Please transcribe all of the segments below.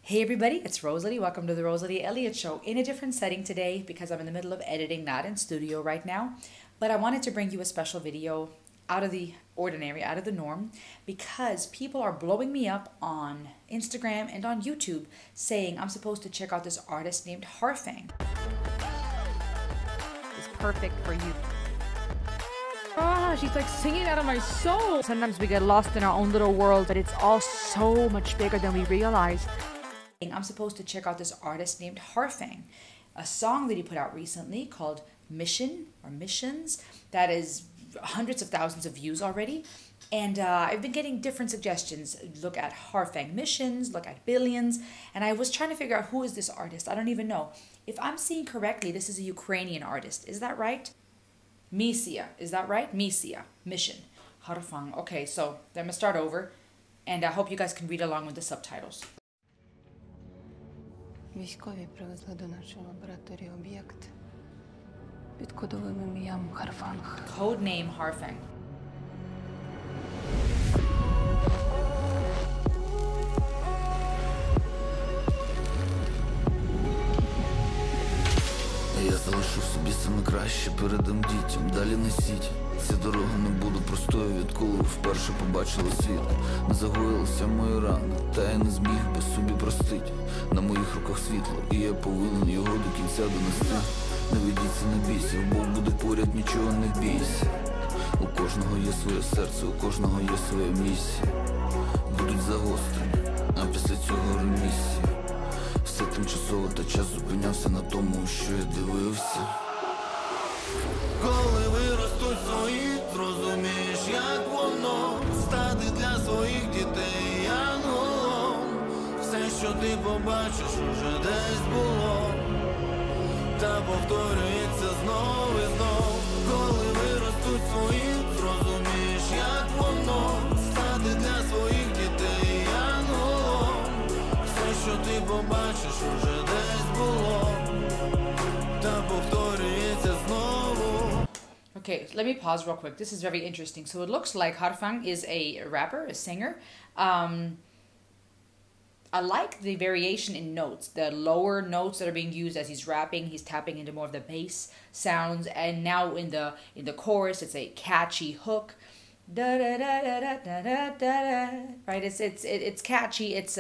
Hey everybody, it's Rosalie. Welcome to the Rosalie Elliott Show in a different setting today because I'm in the middle of editing, not in studio right now. But I wanted to bring you a special video out of the ordinary, out of the norm, because people are blowing me up on Instagram and on YouTube saying I'm supposed to check out this artist named Harfang. It's perfect for you. Ah, she's like singing out of my soul. Sometimes we get lost in our own little world, but it's all so much bigger than we realize. I'm supposed to check out this artist named Harfang, a song that he put out recently called Mission or Missions that is hundreds of thousands of views already. And I've been getting different suggestions. Look at Harfang Missions, look at Billions. And I was trying to figure out who is this artist. I don't even know. If I'm seeing correctly, this is a Ukrainian artist. Is that right? Mісія. Is that right? Mісія. Mission. Harfang. Okay, so I'm going to start over. And I hope you guys can read along with the subtitles. Військові привезли до нашої лабораторії об'єкт під кодовим ім'ям Харфанг. Code name Harfang. Я залишу собі саме краще, передам дітям, далі несіть. Ця дорога не буде простою, відколи ви вперше побачили світ. Не загоїлися мої рани, та я не зміг би собі простить. На моїх руках світло, і я повинен його до кінця донести. Не ведіться, не бійся, Бог буде поряд, нічого не бійся. У кожного є своє серце, у кожного є своя місія. Будуть загострені, а після цього ремісія. Все тимчасово, та час зупинявся на тому, що я дивився. Коли виростуть свої, зрозумієш, як воно стати для своїх дітей янголом. Все, що ти побачиш, уже десь було, та повторюється знов і знов. Коли виростуть свої, зрозумієш, як воно стати для своїх дітей янголом. Все, що ти побачиш, уже десь було, та повторюється знову. Okay, let me pause real quick. This is very interesting. So it looks like Harfang is a rapper, a singer. I like the variation in notes. The lower notes that are being used as he's rapping, he's tapping into more of the bass sounds. And now in the chorus, it's a catchy hook. Da da da da da da da da. Right? It's catchy. It's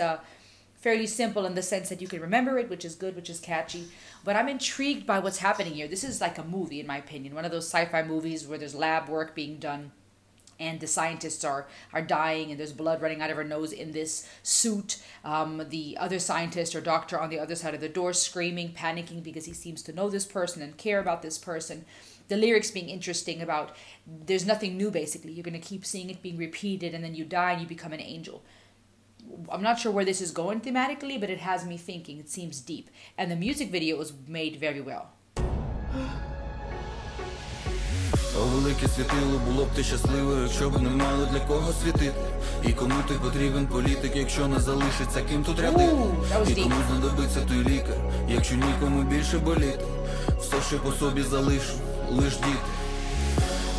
fairly simple in the sense that you can remember it, which is good, which is catchy. But I'm intrigued by what's happening here. This is like a movie, in my opinion. One of those sci-fi movies where there's lab work being done and the scientists are dying and there's blood running out of her nose in this suit. The other scientist or doctor on the other side of the door screaming, panicking because he seems to know this person and care about this person. The lyrics being interesting about there's nothing new, basically. You're going to keep seeing it being repeated and then you die and you become an angel. I'm not sure where this is going thematically, but it has me thinking. It seems deep. And the music video was made very well. О, велике світило, було б ти щасливо, якщо б не мало для кого світити. І кому ти потрібен політик, якщо не залишиться, ким тут рядити. І кому знадобиться той лікар, якщо нікому більше боліти. Все, що по собі залишу, лиш діти.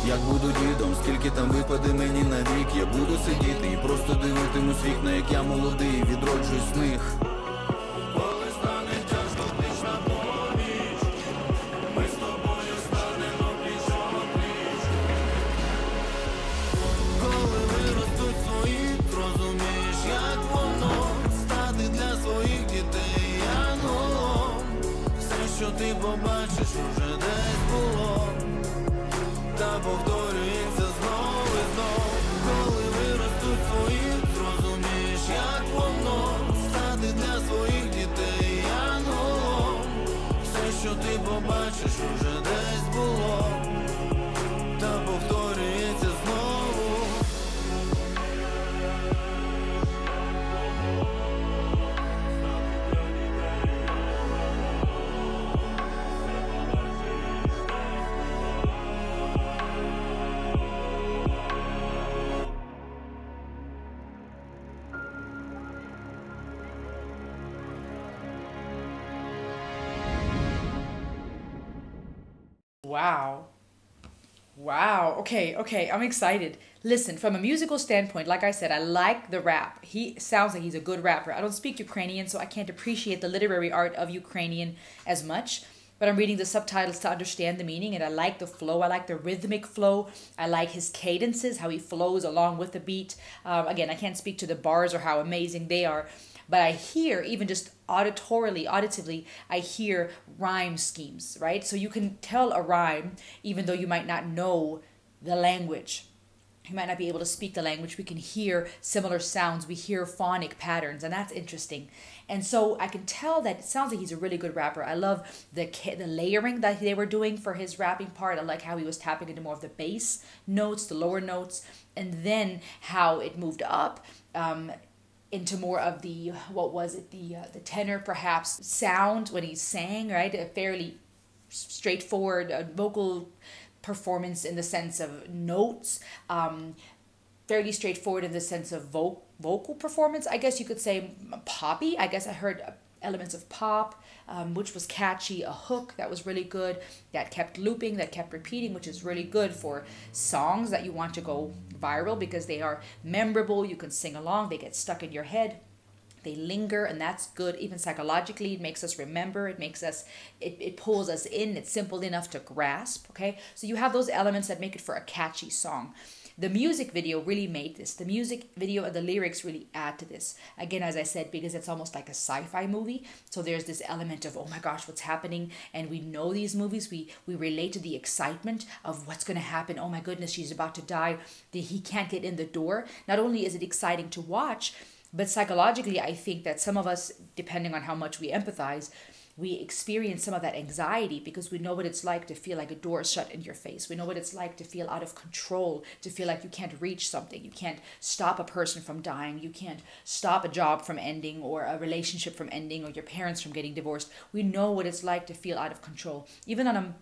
Як буду дідом, скільки там випаде мені на вік, я буду сидіти і просто дивитимусь вікна, як я молодий, відроджуюсь з них. Коли стане тяжко, пліч на поміч, ми з тобою станемо пліч-о-пліч. Коли виростуть свої, зрозумієш, як воно стати для своїх дітей янголом. Все, що ти побачиш, уже десь було, та повторюється знов і знов. Коли виростуть свої, зрозумієш, як воно стати для своїх дітей янголом. Все, що ти побачиш, уже десь було, та повторюється знову. Wow. Wow. Okay. I'm excited. Listen, from a musical standpoint, like I said, I like the rap. He sounds like he's a good rapper. I don't speak Ukrainian, so I can't appreciate the literary art of Ukrainian as much. But I'm reading the subtitles to understand the meaning, and I like the flow. I like the rhythmic flow. I like his cadences, how he flows along with the beat. Again, I can't speak to the bars or how amazing they are, but I hear, even just auditively, I hear rhyme schemes, right? So you can tell a rhyme even though you might not know the language. You might not be able to speak the language. We can hear similar sounds. We hear phonic patterns, and that's interesting. And so I can tell that it sounds like he's a really good rapper. I love the layering that they were doing for his rapping part. I like how he was tapping into more of the bass notes, the lower notes, and then how it moved up into more of the, what was it, the tenor perhaps sound when he sang, right? A fairly straightforward vocal performance in the sense of notes, fairly straightforward in the sense of vocal performance. I guess you could say poppy. I guess I heard elements of pop, which was catchy, a hook that was really good, that kept looping, that kept repeating, which is really good for songs that you want to go viral because they are memorable, you can sing along, they get stuck in your head. They linger, and that's good. Even psychologically, it makes us remember. It makes us, it pulls us in. It's simple enough to grasp, okay? So you have those elements that make it for a catchy song. The music video really made this. The music video and the lyrics really add to this. Again, as I said, because it's almost like a sci-fi movie. So there's this element of, oh my gosh, what's happening? And we know these movies. We relate to the excitement of what's going to happen. Oh my goodness, she's about to die. He can't get in the door. Not only is it exciting to watch, but psychologically, I think that some of us, depending on how much we empathize, we experience some of that anxiety because we know what it's like to feel like a door is shut in your face. We know what it's like to feel out of control, to feel like you can't reach something. You can't stop a person from dying. You can't stop a job from ending or a relationship from ending or your parents from getting divorced. We know what it's like to feel out of control. Even on a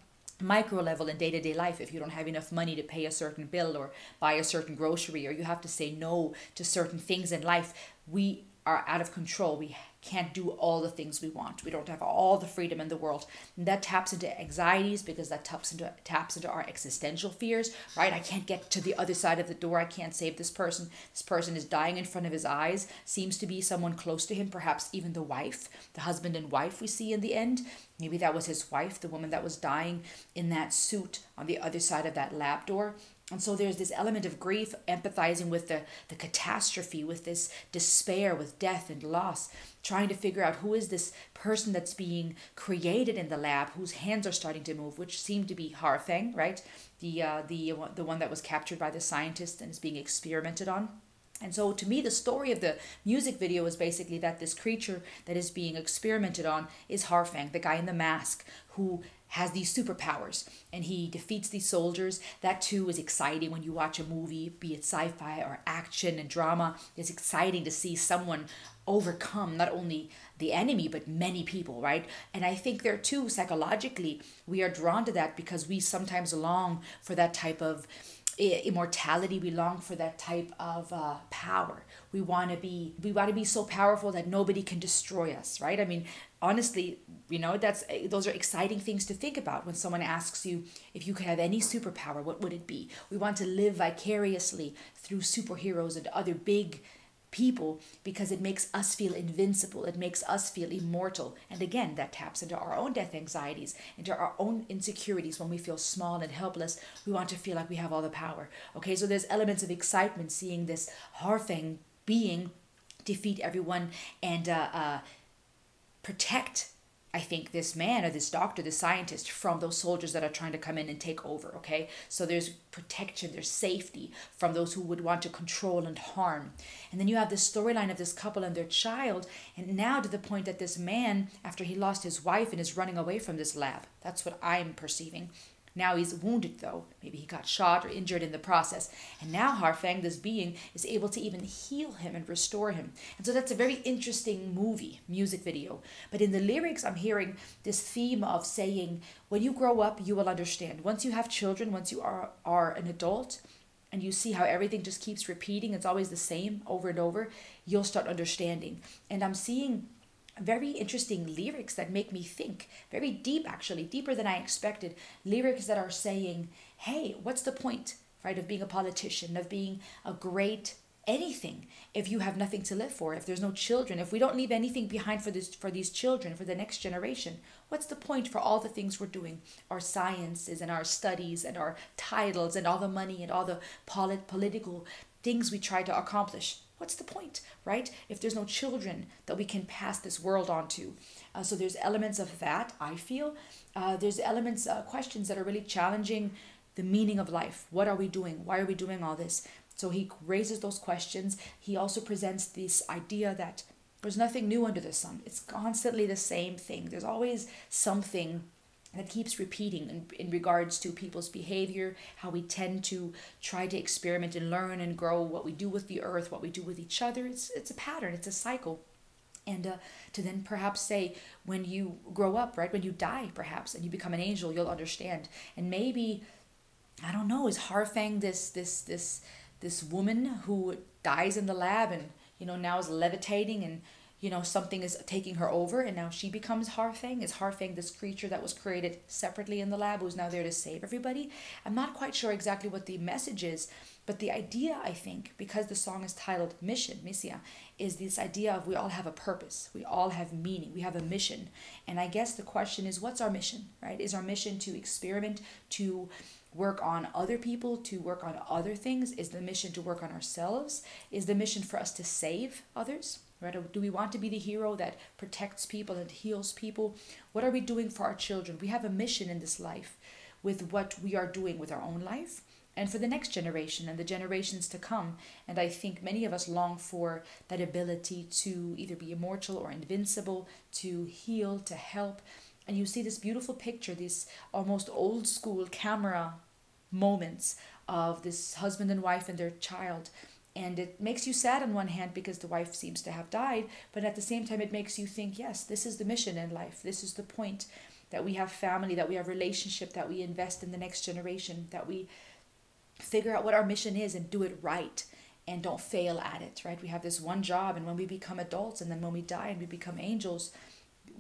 micro level in day-to-day life, if you don't have enough money to pay a certain bill or buy a certain grocery, or you have to say no to certain things in life, we are out of control. We can't do all the things we want. We don't have all the freedom in the world. And that taps into anxieties because that taps into our existential fears, right? I can't get to the other side of the door. I can't save this person. This person is dying in front of his eyes. Seems to be someone close to him, perhaps even the wife, the husband and wife we see in the end. Maybe that was his wife, the woman that was dying in that suit on the other side of that lab door. And so there's this element of grief, empathizing with the catastrophe, with this despair, with death and loss, trying to figure out who is this person that's being created in the lab, whose hands are starting to move, which seemed to be Harfang, right? The one that was captured by the scientist and is being experimented on. And so to me, the story of the music video is basically that this creature that is being experimented on is Harfang, the guy in the mask who has these superpowers and he defeats these soldiers. That too is exciting when you watch a movie, be it sci-fi or action and drama. It's exciting to see someone overcome not only the enemy but many people, right? And I think there too, psychologically, we are drawn to that because we sometimes long for that type of immortality. We long for that type of power. We want to be so powerful that nobody can destroy us, right? I mean, honestly, those are exciting things to think about when someone asks you if you could have any superpower, what would it be? We want to live vicariously through superheroes and other big people because it makes us feel invincible. It makes us feel immortal. And again, that taps into our own death anxieties, into our own insecurities. When we feel small and helpless, we want to feel like we have all the power. Okay, so there's elements of excitement seeing this Harfang being defeat everyone and protect, I think, this man or this doctor, this scientist from those soldiers that are trying to come in and take over, okay? So there's protection, there's safety from those who would want to control and harm. And then you have this storyline of this couple and their child, and now to the point that this man, after he lost his wife and is running away from this lab. That's what I'm perceiving. Now he's wounded though. Maybe he got shot or injured in the process. And now Harfang, this being, is able to even heal him and restore him. And so that's a very interesting music video. But in the lyrics, I'm hearing this theme of saying, when you grow up, you will understand. Once you have children, once you are an adult, and you see how everything just keeps repeating, it's always the same over and over, you'll start understanding. And I'm seeing very interesting lyrics that make me think, very deep actually, deeper than I expected. Lyrics that are saying, hey, what's the point, right, of being a politician, of being a great anything if you have nothing to live for, if there's no children, if we don't leave anything behind for these children, for the next generation? What's the point for all the things we're doing, our sciences and our studies and our titles and all the money and all the political things we try to accomplish? What's the point, right? If there's no children that we can pass this world on to. So there's elements of that, I feel. There's elements, questions that are really challenging the meaning of life. What are we doing? Why are we doing all this? So he raises those questions. He also presents this idea that there's nothing new under the sun. It's constantly the same thing. There's always something that keeps repeating in regards to people's behavior, how we tend to try to experiment and learn and grow, what we do with the earth, what we do with each other. It's a pattern, it's a cycle. And to then perhaps say, when you grow up, right, when you die perhaps, and you become an angel, you'll understand. And maybe, I don't know, is Harfang this woman who dies in the lab and, you know, now is levitating and, you know, something is taking her over and now she becomes Harfang? Is Harfang this creature that was created separately in the lab who's now there to save everybody? I'm not quite sure exactly what the message is, but the idea, I think, because the song is titled Mission, Misia, is this idea of we all have a purpose. We all have meaning. We have a mission. And I guess the question is, what's our mission, right? Is our mission to experiment, to work on other people, to work on other things? Is the mission to work on ourselves? Is the mission for us to save others? Right? Or do we want to be the hero that protects people and heals people? What are we doing for our children? We have a mission in this life with what we are doing with our own life and for the next generation and the generations to come. And I think many of us long for that ability to either be immortal or invincible, to heal, to help. And you see this beautiful picture, these almost old school camera moments of this husband and wife and their child. And it makes you sad on one hand because the wife seems to have died, but at the same time it makes you think, yes, this is the mission in life. This is the point, that we have family, that we have relationship, that we invest in the next generation, that we figure out what our mission is and do it right and don't fail at it, right? We have this one job, and when we become adults and then when we die and we become angels,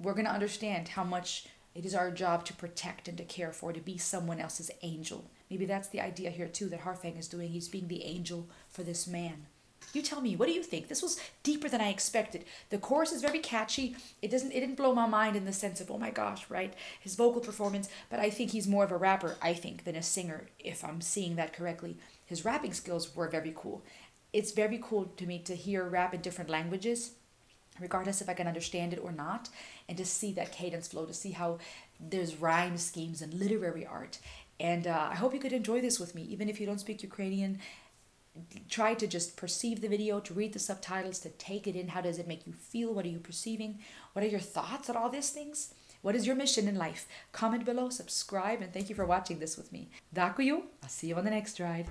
we're going to understand how much it is our job to protect and to care for, to be someone else's angel. Maybe that's the idea here too that Harfang is doing. He's being the angel for this man. You tell me, what do you think? This was deeper than I expected. The chorus is very catchy. It didn't blow my mind in the sense of, oh my gosh, right? His vocal performance, but I think he's more of a rapper, I think, than a singer, if I'm seeing that correctly. His rapping skills were very cool. It's very cool to me to hear rap in different languages, regardless if I can understand it or not, and to see that cadence flow, to see how there's rhyme schemes and literary art. And I hope you could enjoy this with me, even if you don't speak Ukrainian. Try to just perceive the video, to read the subtitles, to take it in. How does it make you feel? What are you perceiving? What are your thoughts on all these things? What is your mission in life? Comment below, subscribe, and thank you for watching this with me. Dakuyu, I'll see you on the next ride.